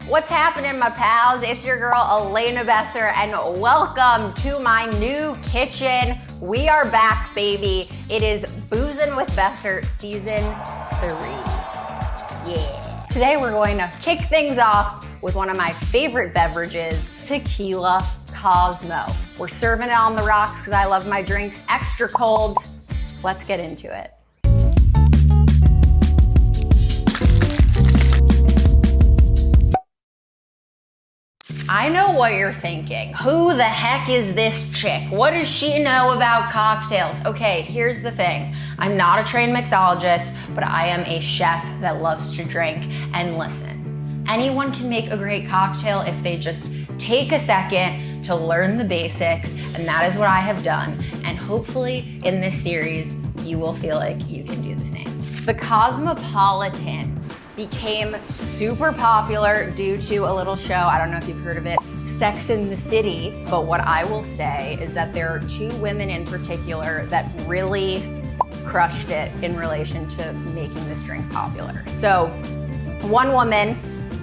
What's happening, my pals? It's your girl, Elena Besser, and welcome to my new kitchen. We are back, baby. It is Boozin' with Besser Season 3. Yeah. Today we're going to kick things off with one of my favorite beverages, Tequila Cosmo. We're serving it on the rocks because I love my drinks extra cold. Let's get into it. I know what you're thinking. Who the heck is this chick? What does she know about cocktails? Okay, here's the thing. I'm not a trained mixologist, but I am a chef that loves to drink. And listen, anyone can make a great cocktail if they just take a second to learn the basics, and that is what I have done. And hopefully in this series, you will feel like you can do the same. The Cosmopolitan became super popular due to a little show, I don't know if you've heard of it, Sex and the City. But what I will say is that there are two women in particular that really crushed it in relation to making this drink popular. So one woman,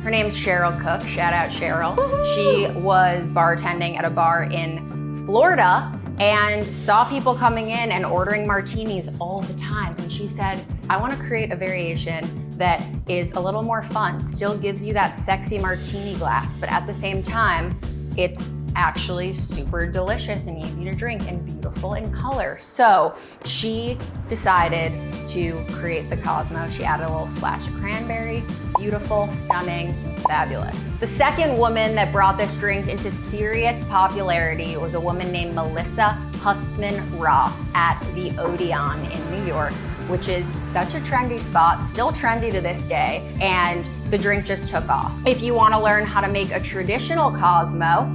her name's Cheryl Cook, shout out Cheryl. She was bartending at a bar in Florida and saw people coming in and ordering martinis all the time. And she said, I want to create a variation that is a little more fun, still gives you that sexy martini glass, but at the same time, it's actually super delicious and easy to drink and beautiful in color. So she decided to create the Cosmo. She added a little splash of cranberry. Beautiful, stunning, fabulous. The second woman that brought this drink into serious popularity was a woman named Melissa Huffsman-Roth at the Odeon in New York, which is such a trendy spot, still trendy to this day, and the drink just took off. If you want to learn how to make a traditional Cosmo,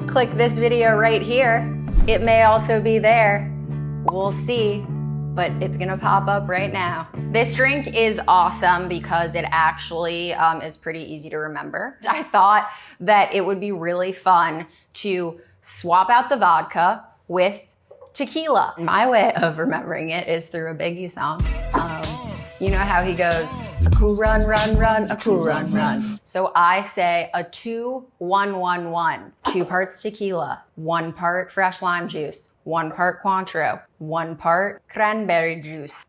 click this video right here. It may also be there. We'll see, but it's gonna pop up right now. This drink is awesome because it actually is pretty easy to remember. I thought that it would be really fun to swap out the vodka with tequila. My way of remembering it is through a Biggie song. You know how he goes, a cool run, run, run, a cool run, run. So I say a 2-1-1-1. 2 parts tequila, 1 part fresh lime juice, 1 part Cointreau, 1 part cranberry juice.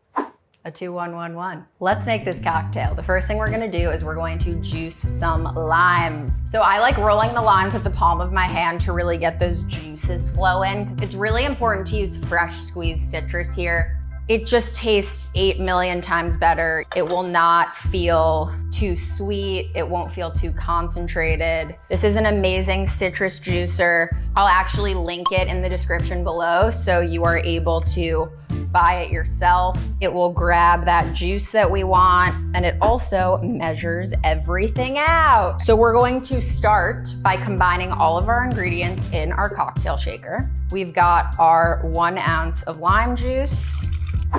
A 2-1-1-1. Let's make this cocktail. The first thing we're gonna do is we're going to juice some limes. So I like rolling the limes with the palm of my hand to really get those juices flowing. It's really important to use fresh squeezed citrus here. It just tastes 8 million times better. It will not feel too sweet. It won't feel too concentrated. This is an amazing citrus juicer. I'll actually link it in the description below so you are able to buy it yourself. It will grab that juice that we want, and it also measures everything out. So we're going to start by combining all of our ingredients in our cocktail shaker. We've got our 1 ounce of lime juice,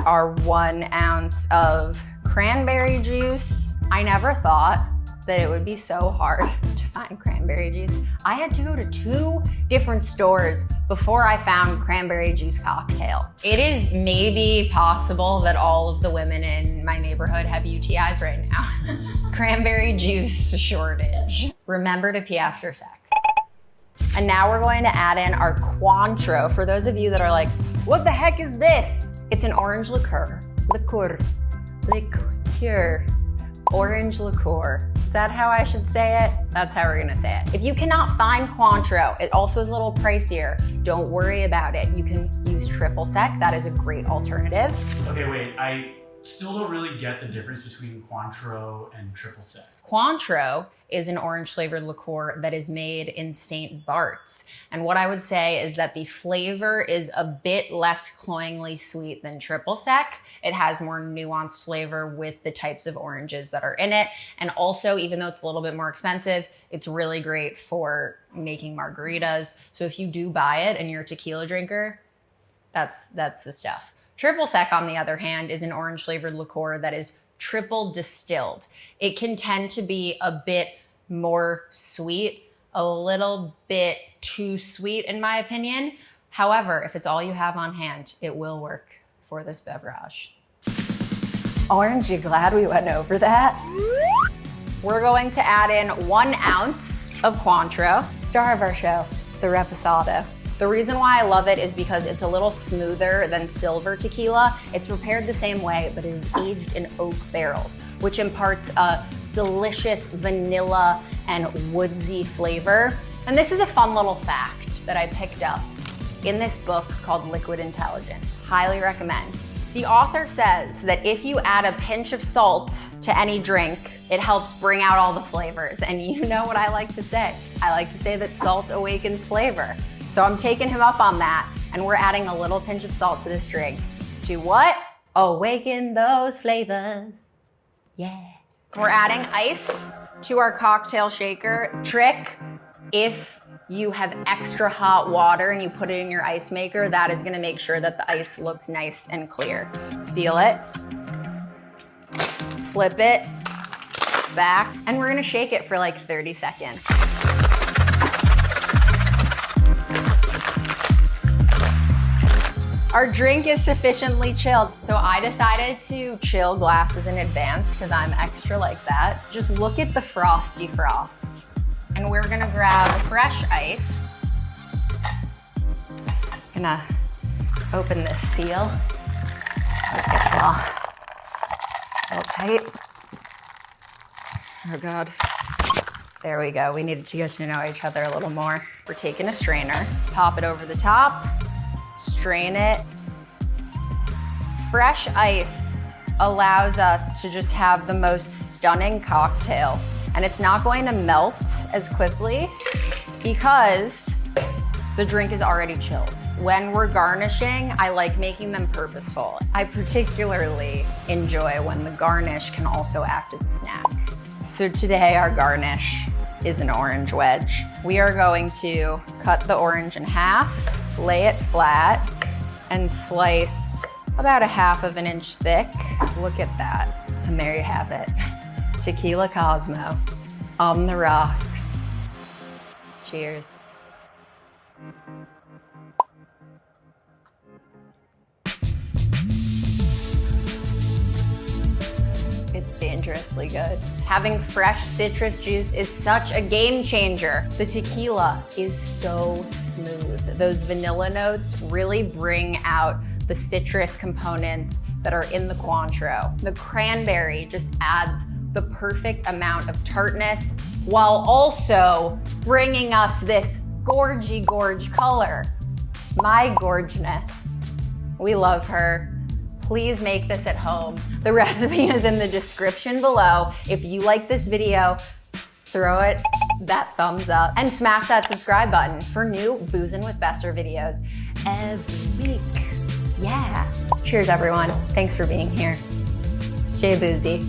our 1 ounce of cranberry juice. I never thought that it would be so hard to find cranberry juice. I had to go to 2 different stores before I found cranberry juice cocktail. It is maybe possible that all of the women in my neighborhood have UTIs right now. Cranberry juice shortage. Remember to pee after sex. And now we're going to add in our Cointreau. For those of you that are like, what the heck is this? It's an orange liqueur. Liqueur. Orange liqueur. Is that how I should say it? That's how we're gonna say it. If you cannot find Cointreau, it also is a little pricier. Don't worry about it. You can use triple sec. That is a great alternative. Okay, wait, I still don't really get the difference between Cointreau and triple sec. Cointreau is an orange flavored liqueur that is made in St. Bart's. And what I would say is that the flavor is a bit less cloyingly sweet than triple sec. It has more nuanced flavor with the types of oranges that are in it. And also, even though it's a little bit more expensive, it's really great for making margaritas. So if you do buy it and you're a tequila drinker, that's the stuff. Triple sec, on the other hand, is an orange flavored liqueur that is triple distilled. It can tend to be a bit more sweet, a little bit too sweet in my opinion. However, if it's all you have on hand, it will work for this beverage. Orange, you glad we went over that? We're going to add in 1 ounce of Cointreau, star of our show, the reposado. The reason why I love it is because it's a little smoother than silver tequila. It's prepared the same way, but it is aged in oak barrels, which imparts a delicious vanilla and woodsy flavor. And this is a fun little fact that I picked up in this book called Liquid Intelligence. Highly recommend. The author says that if you add a pinch of salt to any drink, it helps bring out all the flavors. And you know what I like to say. I like to say that salt awakens flavor. So I'm taking him up on that, and we're adding a little pinch of salt to this drink. To what? Awaken those flavors. Yeah. We're adding ice to our cocktail shaker. Trick, if you have extra hot water and you put it in your ice maker, that is gonna make sure that the ice looks nice and clear. Seal it, flip it back, and we're gonna shake it for like 30 seconds. Our drink is sufficiently chilled. So I decided to chill glasses in advance because I'm extra like that. Just look at the frosty frost. And we're gonna grab fresh ice. Gonna open this seal. This gets a little tight. Oh God. There we go. We needed to get to know each other a little more. We're taking a strainer, pop it over the top, strain it. Fresh ice allows us to just have the most stunning cocktail. And it's not going to melt as quickly because the drink is already chilled. When we're garnishing, I like making them purposeful. I particularly enjoy when the garnish can also act as a snack. So today our garnish is an orange wedge. We are going to cut the orange in half, lay it flat, and slice about 1/2 inch thick. Look at that. And there you have it. Tequila Cosmo on the rocks. Cheers. It's dangerously good. Having fresh citrus juice is such a game changer. The tequila is so smooth. Those vanilla notes really bring out the citrus components that are in the Cointreau. The cranberry just adds the perfect amount of tartness while also bringing us this gorgy gorge color. My gorgeness. We love her. Please make this at home. The recipe is in the description below. If you like this video, throw it that thumbs up and smash that subscribe button for new Boozin' with Besser videos every week. Yeah. Cheers, everyone. Thanks for being here. Stay boozy.